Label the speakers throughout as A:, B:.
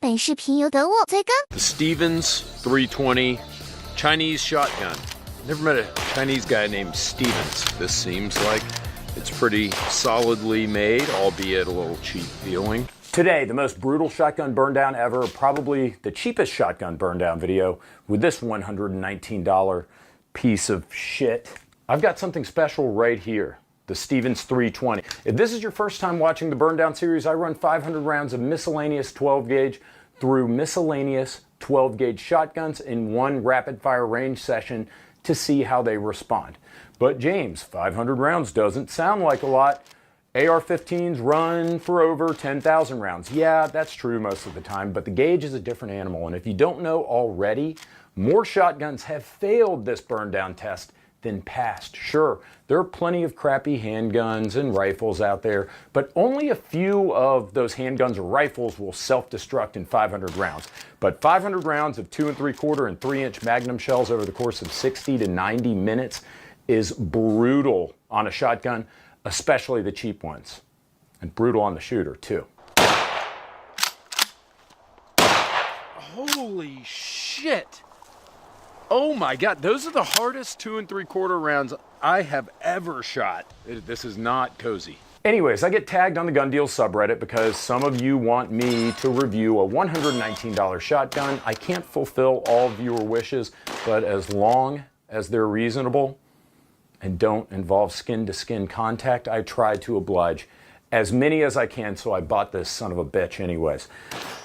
A: 本视频由得我最更。
B: The Stevens 320 Chinese shotgun. Never met a Chinese guy named Stevens. This seems like it's pretty solidly made, albeit a little cheap feeling.
C: Today, the most brutal shotgun burn down ever, probably the cheapest shotgun burn down video with this $119 piece of shit. I've got something special right here, the Stevens 320. If this is your first time watching the burn down series, I run 500 rounds of miscellaneous 12 gauge through miscellaneous 12 gauge shotguns in one rapid fire range session to see how they respond. But James, 500 rounds doesn't sound like a lot. AR-15s run for over 10,000 rounds. Yeah, that's true most of the time, but the gauge is a different animal. And if you don't know already, more shotguns have failed this burn down test than passed. Sure, there are plenty of crappy handguns and rifles out there, but only a few of those handguns or rifles will self-destruct in 500 rounds. But 500 rounds of 2 3/4 and 3-inch Magnum shells over the course of 60 to 90 minutes is brutal on a shotgun, especially the cheap ones, and brutal on the shooter too.
B: Holy shit! Oh my god, those are the hardest 2 3/4 rounds I have ever shot. This is not cozy.
C: Anyways, I get tagged on the Gun Deals subreddit because some of you want me to review a $119 shotgun. I can't fulfill all viewer wishes, but as long as they're reasonable and don't involve skin-to-skin contact, I try to oblige as many as I can, so I bought this son of a bitch anyways.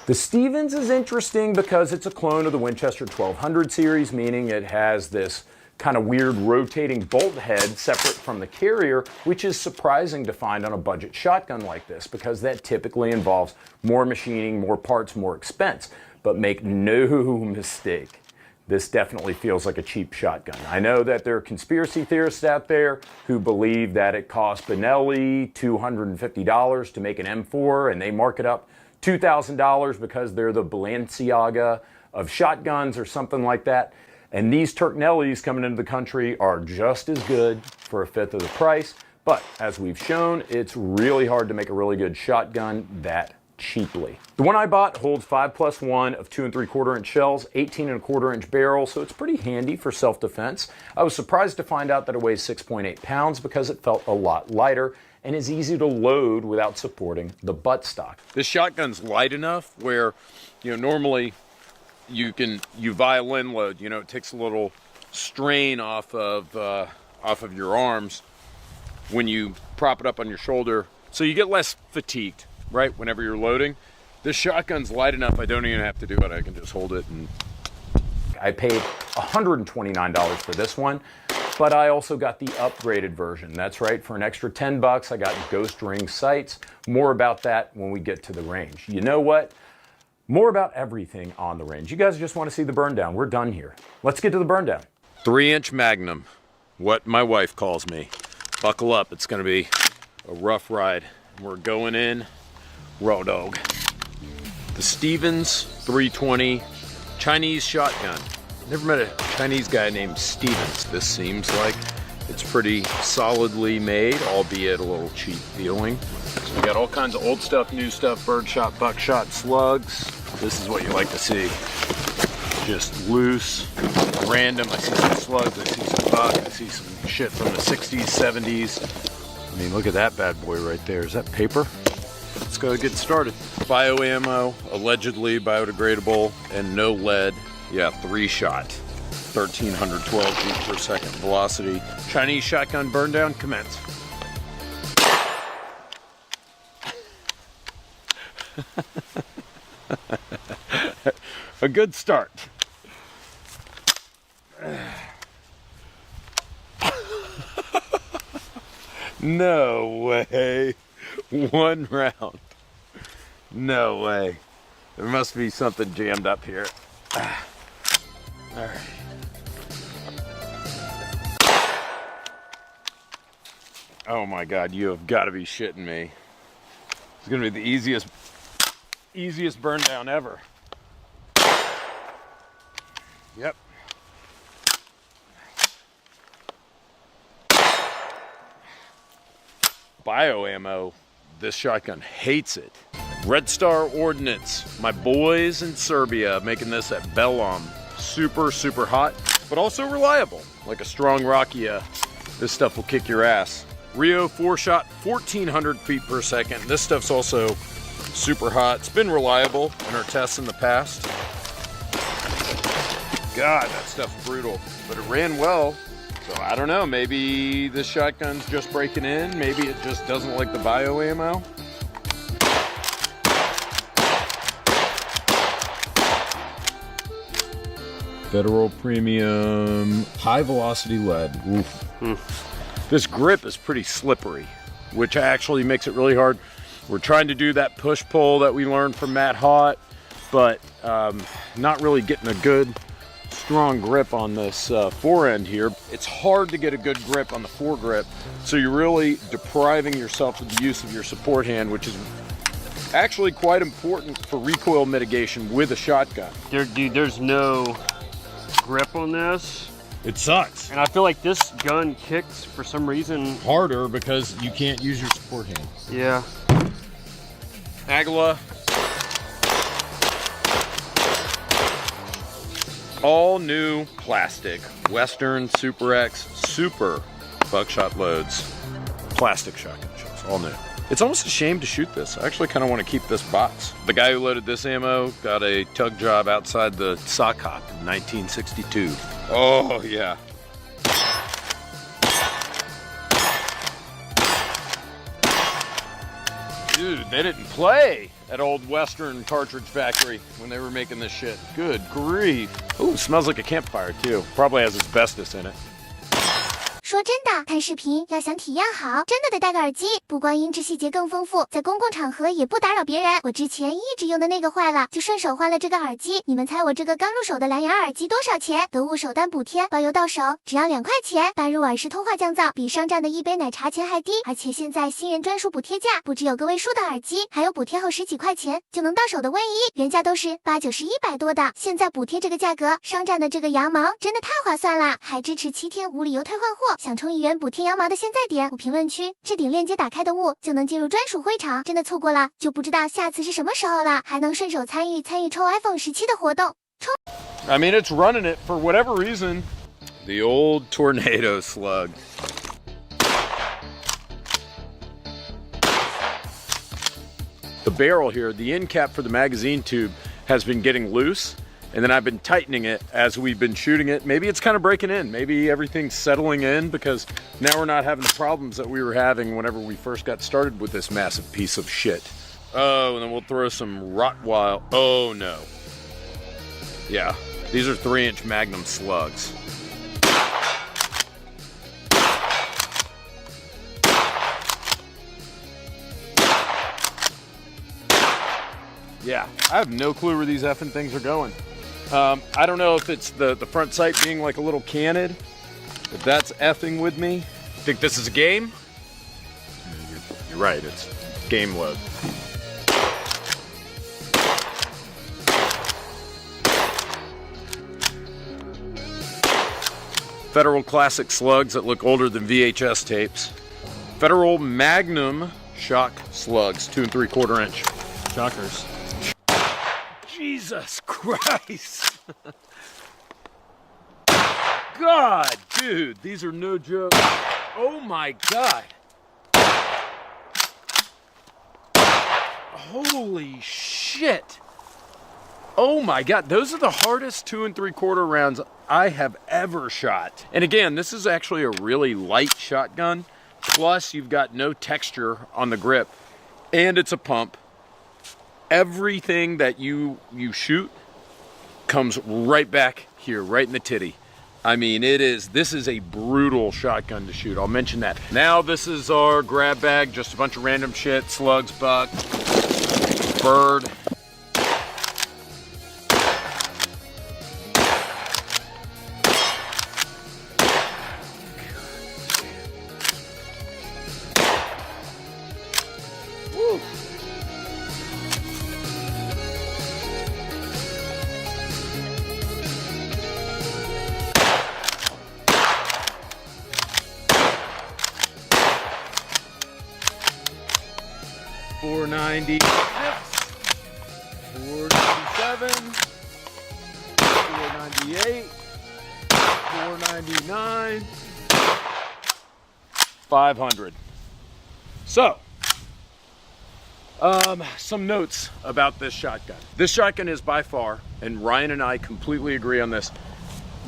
C: The Stevens is interesting because it's a clone of the Winchester 1200 series, meaning it has this kind of weird rotating bolt head separate from the carrier, which is surprising to find on a budget shotgun like this because that typically involves more machining, more parts, more expense. But make no mistake, this definitely feels like a cheap shotgun. I know that there are conspiracy theorists out there who believe that it cost Benelli $250 to make an M4 and they mark it up $2,000 because they're the Balenciaga of shotguns or something like that. And these Turknellis coming into the country are just as good for a fifth of the price. But as we've shown, it's really hard to make a really good shotgun that cheaply. The one I bought holds 5+1 of 2 3/4 inch shells, 18 1/4 inch barrel, so it's pretty handy for self-defense. I was surprised to find out that it weighs 6.8 pounds because it felt a lot lighter and is easy to load without supporting the buttstock.
B: This shotgun's light enough where, normally you violin load, it takes a little strain off of your arms when you prop it up on your shoulder, so you get less fatigued, right, whenever you're loading. This shotgun's light enough, I don't even have to do it. I can just hold it. And
C: I paid $129 for this one, but I also got the upgraded version. That's right, for an extra $10, I got ghost ring sights. More about that when we get to the range. You know what? More about everything on the range. You guys just want to see the burn down. We're done here. Let's get to the burn down.
B: 3-inch Magnum, what my wife calls me. Buckle up, it's gonna be a rough ride. We're going in raw dog. The Stevens 320 Chinese shotgun. Never met a Chinese guy named Stevens. This seems like it's pretty solidly made, albeit a little cheap feeling. So we got all kinds of old stuff, new stuff, birdshot, buckshot, slugs. This is what you like to see. Just loose, random. I see some slugs, I see some buck, I see some shit from the 60s, 70s. I mean, look at that bad boy right there. Is that paper? Let's go get started. Bio ammo, allegedly biodegradable, and no lead. Yeah, 3-shot. 1,312 feet per second velocity. Chinese shotgun burn down, commence. A good start. No way. One round. No way. There must be something jammed up here. All right. Oh my God, you have got to be shitting me. It's gonna be the easiest burn down ever. Yep. Bio ammo, this shotgun hates it. Red Star Ordnance, my boys in Serbia making this at Belom. Super, super hot, but also reliable. Like a strong Rakia, this stuff will kick your ass. Rio 4-shot, 1400 feet per second. This stuff's also super hot. It's been reliable in our tests in the past. God, that stuff's brutal, but it ran well. So I don't know, maybe this shotgun's just breaking in. Maybe it just doesn't like the bio ammo. Federal Premium, high velocity lead. Oof. This grip is pretty slippery, which actually makes it really hard. We're trying to do that push-pull that we learned from Matt Hott, but not really getting a good, strong grip on this forend here. It's hard to get a good grip on the foregrip, so you're really depriving yourself of the use of your support hand, which is actually quite important for recoil mitigation with a shotgun.
A: Dude, there's no grip on this.
B: It sucks.
A: And I feel like this gun kicks for some reason
B: Harder because you can't use your support hand.
A: Yeah.
B: Agala. All new plastic. Western Super X Super buckshot loads. Plastic shotgun shells, all new. It's almost a shame to shoot this. I actually kind of want to keep this box. The guy who loaded this ammo got a tug job outside the sock hop in 1962. Oh, yeah. Dude, they didn't play at Old Western Cartridge Factory when they were making this shit. Good grief. Ooh, smells like a campfire too. Probably has asbestos in it.
D: 说真的，看视频要想体验好，真的得戴个耳机，不光音质细节更丰富，在公共场合也不打扰别人。我之前一直用的那个坏了，就顺手换了这个耳机。你们猜我这个刚入手的蓝牙耳机多少钱？得物首单补贴，包邮到手，只要2块钱，搬入耳式通话降噪，比商站的一杯奶茶钱还低。而且现在新人专属补贴价，不只有个位数的耳机，还有补贴后10几块钱就能到手的卫衣，原价都是80、90、100多的，现在补贴这个价格，商站的这个羊毛真的太划算了，还支持7天无理由退换货。想充1元补贴羊毛的现在点我评论区置顶链接，打开的物就能进入专属会场，真的错过了就不知道下次是什么时候了，还能顺手参与抽 iPhone 17的活动。
B: I mean, it's running it for whatever reason. The old tornado slug. The barrel here, the end cap for the magazine tube has been getting loose, and then I've been tightening it as we've been shooting it. Maybe it's kind of breaking in. Maybe everything's settling in because now we're not having the problems that we were having whenever we first got started with this massive piece of shit. Oh, and then we'll throw some Rottweil. Oh, no. Yeah, these are 3-inch Magnum slugs. Yeah, I have no clue where these effing things are going. I don't know if it's the front sight being like a little canted, if that's effing with me. Think this is a game? You're right, it's game load. Federal classic slugs that look older than VHS tapes. Federal Magnum shock slugs, 2 3/4 inch.
A: Shockers.
B: Jesus Christ. God, dude, these are no joke. Oh my God. Holy shit. Oh my God, those are the hardest 2 3/4 rounds I have ever shot. And again, this is actually a really light shotgun. Plus, you've got no texture on the grip, and it's a pump. Everything that you shoot comes right back here, right in the titty. I mean, this is a brutal shotgun to shoot. I'll mention that. Now this is our grab bag, just a bunch of random shit, slugs, buck, bird. Woo. $4.90. $498, $499, $500. So, some notes about this shotgun. This shotgun is by far, and Ryan and I completely agree on this,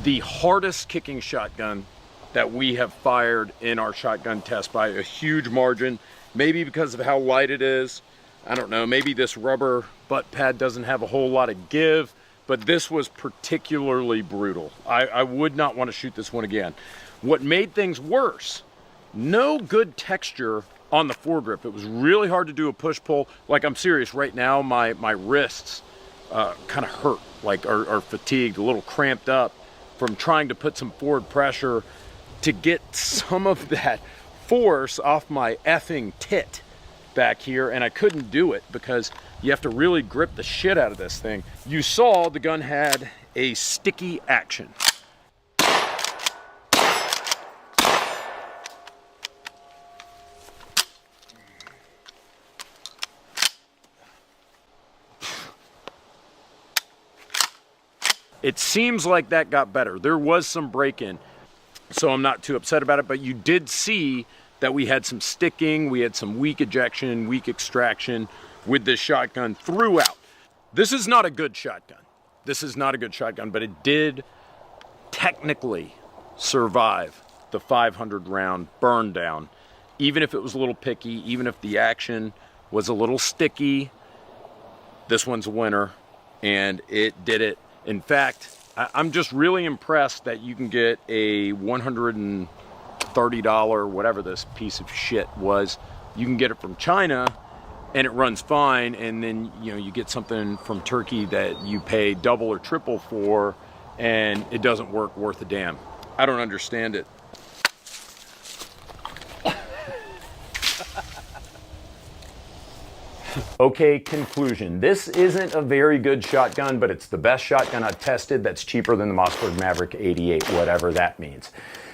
B: the hardest kicking shotgun that we have fired in our shotgun test by a huge margin. Maybe because of how light it is. I don't know, maybe this rubber butt pad doesn't have a whole lot of give, but this was particularly brutal. I would not want to shoot this one again. What made things worse, no good texture on the foregrip. It was really hard to do a push-pull. Like, I'm serious, right now my wrists kind of hurt, like are fatigued, a little cramped up from trying to put some forward pressure to get some of that force off my effing tit back here, and I couldn't do it because you have to really grip the shit out of this thing. You saw the gun had a sticky action. It seems like that got better. There was some break-in, so I'm not too upset about it, but you did see that we had some sticking, we had some weak ejection, weak extraction with this shotgun throughout. This is not a good shotgun. This is not a good shotgun, but it did technically survive the 500 round burn down. Even if it was a little picky, even if the action was a little sticky, this one's a winner, and it did it. In fact, I'm just really impressed that you can get a $130, whatever this piece of shit was, you can get it from China and it runs fine, and then you get something from Turkey that you pay double or triple for and it doesn't work worth a damn. I don't understand it.
C: Okay, conclusion. This isn't a very good shotgun, but it's the best shotgun I've tested that's cheaper than the Mossberg Maverick 88, whatever that means.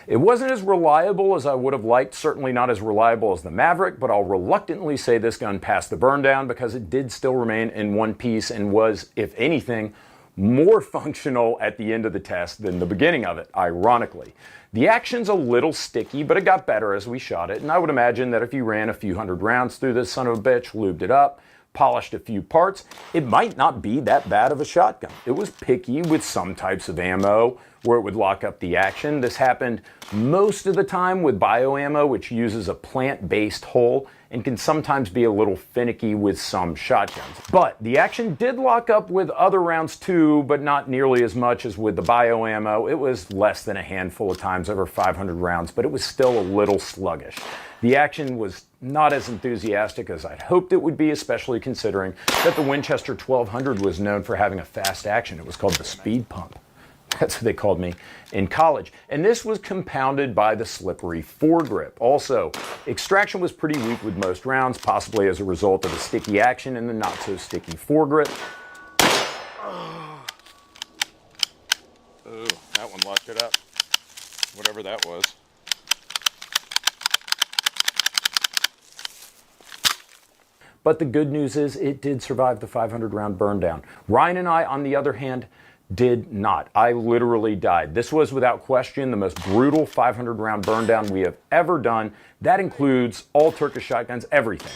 C: It wasn't as reliable as I would have liked, certainly not as reliable as the Maverick, but I'll reluctantly say this gun passed the burn down because it did still remain in one piece and was, if anything, more functional at the end of the test than the beginning of it, ironically. The action's a little sticky, but it got better as we shot it, and I would imagine that if you ran a few hundred rounds through this son of a bitch, lubed it up, polished a few parts, it might not be that bad of a shotgun. It was picky with some types of ammo where it would lock up the action. This happened most of the time with bio ammo, which uses a plant-based hull and can sometimes be a little finicky with some shotguns. But the action did lock up with other rounds too, but not nearly as much as with the bio ammo. It was less than a handful of times over 500 rounds, but it was still a little sluggish. The action was not as enthusiastic as I'd hoped it would be, especially considering that the Winchester 1200 was known for having a fast action. It was called the speed pump. That's what they called me in college. And this was compounded by the slippery foregrip. Also, extraction was pretty weak with most rounds, possibly as a result of the sticky action and the not so sticky foregrip.
B: Oh, that one locked it up. Whatever that was.
C: But the good news is it did survive the 500 round burn down. Ryan and I, on the other hand, did not. I literally died. This was without question the most brutal 500 round burn down we have ever done. That includes all Turkish shotguns, everything.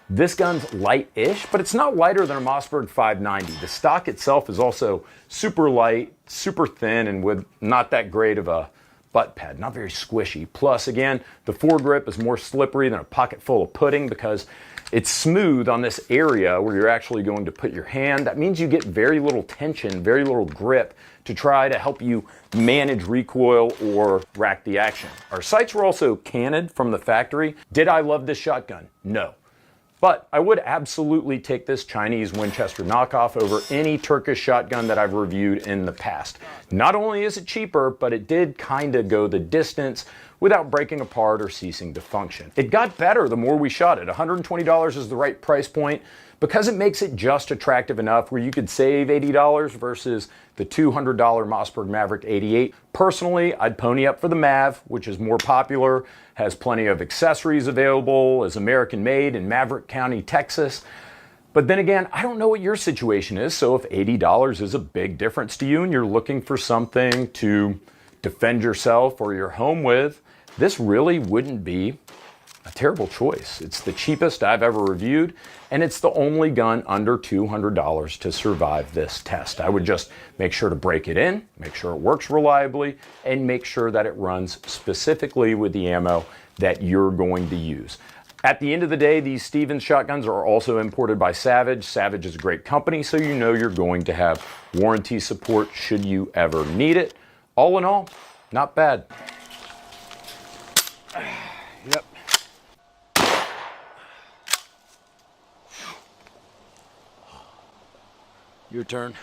C: This gun's light-ish, but it's not lighter than a Mossberg 590. The stock itself is also super light, super thin, and with not that great of a butt pad, not very squishy. Plus, again, the foregrip is more slippery than a pocket full of pudding because it's smooth on this area where you're actually going to put your hand. That means you get very little tension, very little grip to try to help you manage recoil or rack the action. Our sights were also cannoned from the factory. Did I love this shotgun? No. But I would absolutely take this Chinese Winchester knockoff over any Turkish shotgun that I've reviewed in the past. Not only is it cheaper, but it did kind of go the distance without breaking apart or ceasing to function. It got better the more we shot it. $120 is the right price point because it makes it just attractive enough where you could save $80 versus the $200 Mossberg Maverick 88. Personally, I'd pony up for the Mav, which is more popular, has plenty of accessories available, is American made in Maverick County, Texas. But then again, I don't know what your situation is, so if $80 is a big difference to you and you're looking for something to defend yourself or your home with, this really wouldn't be a terrible choice. It's the cheapest I've ever reviewed, and it's the only gun under $200 to survive this test. I would just make sure to break it in, make sure it works reliably, and make sure that it runs specifically with the ammo that you're going to use. At the end of the day, these Stevens shotguns are also imported by Savage. Savage is a great company, so you know you're going to have warranty support should you ever need it. All in all, not bad.
A: Yep.
B: Your turn.